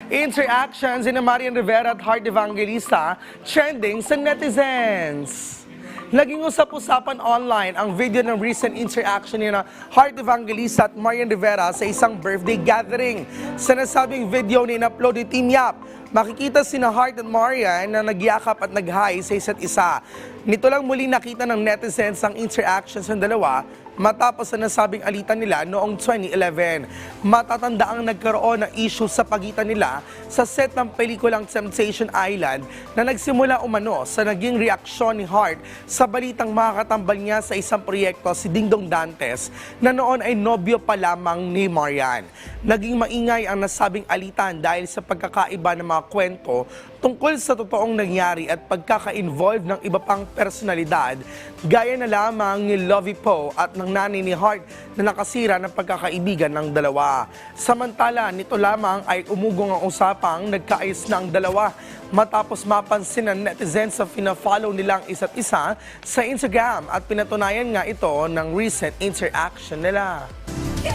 Interactions ni Marian Rivera at Heart Evangelista trending sa netizens. Naging usap-usapan online ang video ng recent interaction ni Heart Evangelista at Marian Rivera sa isang birthday gathering. Sa nasabing video na in-upload ni Team Yap, makikita sina Heart at Marian na nagyakap at nag-hi sa isa't isa. Nito lang muli nakita ng netizens ang interactions ng dalawa matapos sa nasabing alitan nila noong 2011. Matatanda ang nagkaroon ng issue sa pagitan nila sa set ng pelikulang Temptation Island na nagsimula umano sa naging reaksyon ni Heart sa balitang makakatambal niya sa isang proyekto si Dingdong Dantes na noon ay nobyo pa lamang ni Marian. Naging maingay ang nasabing alitan dahil sa pagkakaiba ng mga kwento tungkol sa totoong nangyari at pagkaka-involve ng iba pang personalidad gaya na lamang ni Lovie Poe at ng nanay ni Heart na nakasira ng pagkakaibigan ng dalawa. Samantala, nito lamang ay umugong ang usapang nagkaayos na ang dalawa matapos mapansin ng netizens sa fina-follow nilang isa't isa sa Instagram at pinatunayan nga ito ng recent interaction nila.